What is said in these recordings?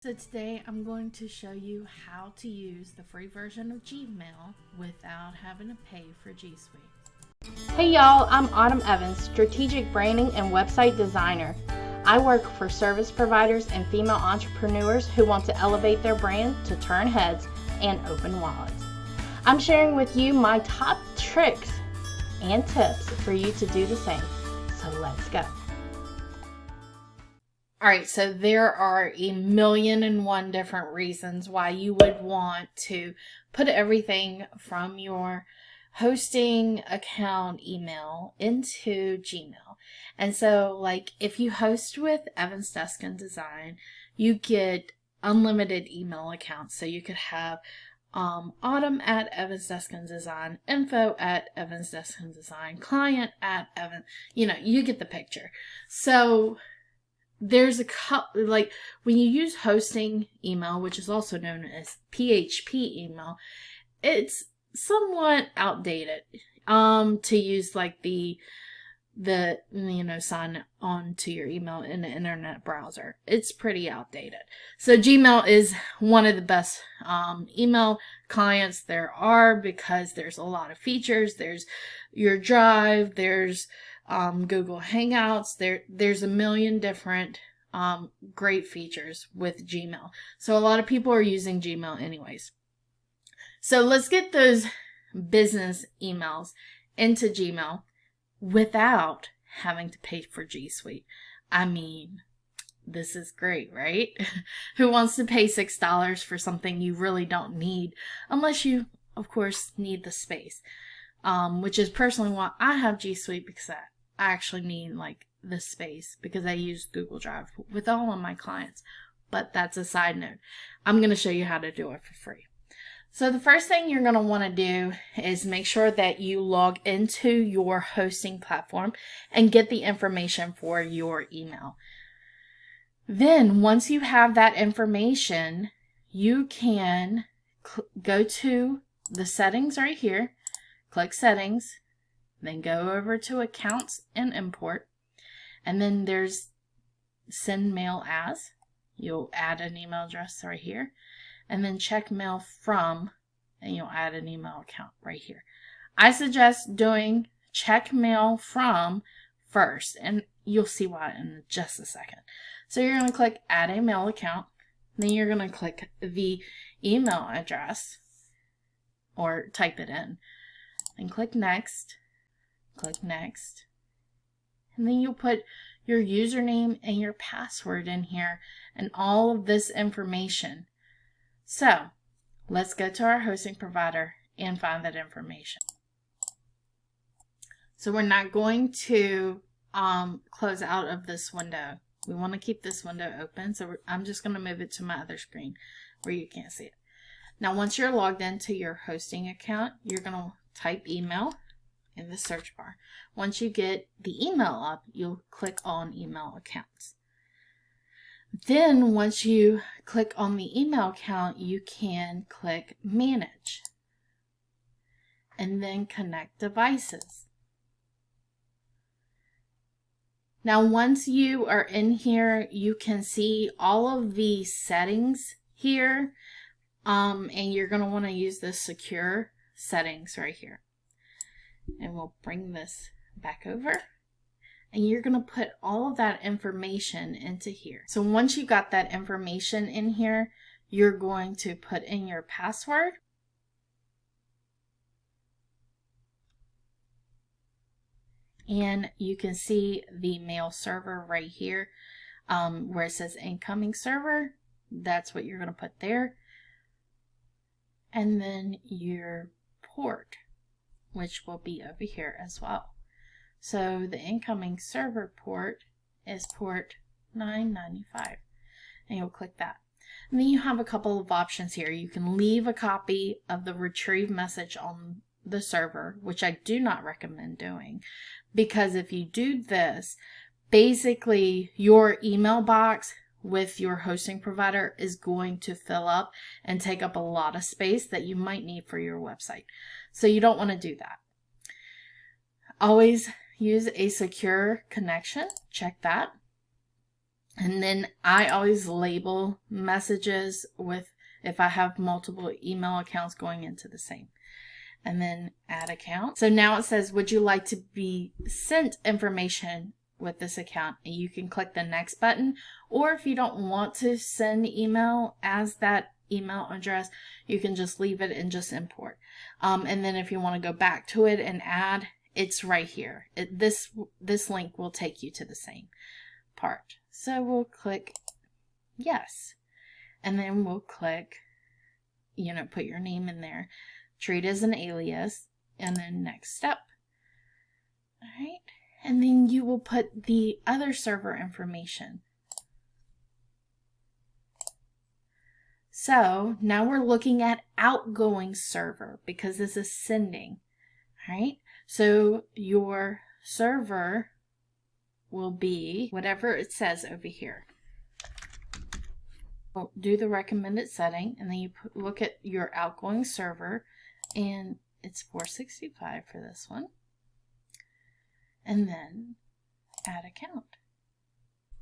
So today I'm going to show you how to use the free version of Gmail without having to pay for G Suite. Hey y'all, I'm Autumn Evans, strategic branding and website designer. I work for service providers and female entrepreneurs who want to elevate their brand to turn heads and open wallets. I'm sharing with you my top tricks and tips for you to do the same. So let's go. All right, so there are a million and one different reasons why you would want to put everything from your hosting account email into Gmail. And so, like, if you host with Evans Desk and Design, you get unlimited email accounts. So you could have Autumn at Evans Desk and Design, info at Evans Desk and Design, client at Evans, you get the picture. So there's a couple, like when you use hosting email, which is also known as PHP email, it's somewhat outdated to use like the sign on to your email in the internet browser. It's pretty outdated. So Gmail is one of the best email clients there are because there's a lot of features. There's your Drive, there's Google Hangouts, there's a million different great features with Gmail. So a lot of people are using Gmail anyways. So let's get those business emails into Gmail without having to pay for G Suite. I mean, this is great, right? Who wants to pay $6 for something you really don't need, unless you, of course, need the space. Which is personally why I have G Suite, because I actually need like the space because I use Google Drive with all of my clients. But that's a side note. I'm going to show you how to do it for free. So the first thing you're going to want to do is make sure that you log into your hosting platform and get the information for your email. Then once you have that information, you can go to the settings right here, click settings, then go over to accounts and import, and then there's send mail as. You'll add an email address right here, and then check mail from, and you'll add an email account right here. I suggest doing check mail from first, and you'll see why in just a second. So you're going to click add a mail account, then you're going to click the email address or type it in, and click next, and then you'll put your username and your password in here and all of this information. So let's go to our hosting provider and find that information. So we're not going to close out of this window. We want to keep this window open. So I'm just going to move it to my other screen where you can't see it. Now, once you're logged into your hosting account, you're going to type email in the search bar. Once you get the email up, you'll click on email accounts. Then once you click on the email account, you can click manage and then connect devices. Now once you are in here, you can see all of the settings here, and you're going to want to use the secure settings right here. And we'll bring this back over, and you're going to put all of that information into here. So once you got that information in here, you're going to put in your password. And you can see the mail server right here where it says incoming server. That's what you're going to put there. And then your port, which will be over here as well. So the incoming server port is port 995, and you'll click that. And then you have a couple of options here. You can leave a copy of the retrieve message on the server, which I do not recommend doing, because if you do this, basically your email box with your hosting provider is going to fill up and take up a lot of space that you might need for your website. So you don't want to do that. Always use a secure connection. Check that. And then I always label messages with, if I have multiple email accounts going into the same. And then add account. So now it says, would you like to be sent information with this account? And you can click the next button, or if you don't want to send email as that email address, you can just leave it and just import. And then if you want to go back to it and add, it's right here. This link will take you to the same part. So we'll click yes, and then we'll click, put your name in there, treat as an alias, and then next step. All right, and then you will put the other server information. So now we're looking at outgoing server because this is sending. All right, so your server will be whatever it says over here. We'll do the recommended setting, and then you look at your outgoing server, and it's 465 for this one. And then add account.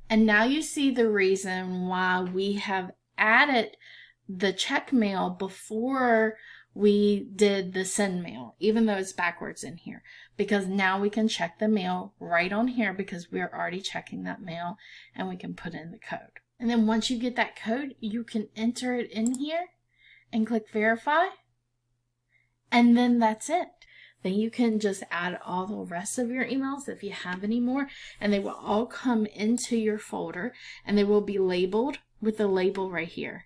And now you see the reason why we have added the check mail before we did the send mail, even though it's backwards in here, because now we can check the mail right on here because we're already checking that mail, and we can put in the code. And then once you get that code, you can enter it in here and click verify, and then that's it. Then you can just add all the rest of your emails if you have any more, and they will all come into your folder, and they will be labeled with the label right here.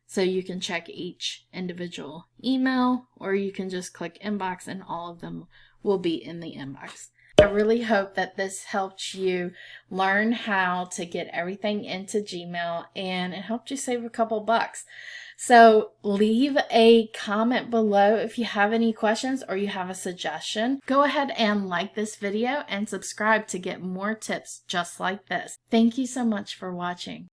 So you can check each individual email, or you can just click inbox and all of them will be in the inbox. I really hope that this helped you learn how to get everything into Gmail, and it helped you save a couple bucks. So leave a comment below if you have any questions or you have a suggestion. Go ahead and like this video and subscribe to get more tips just like this. Thank you so much for watching.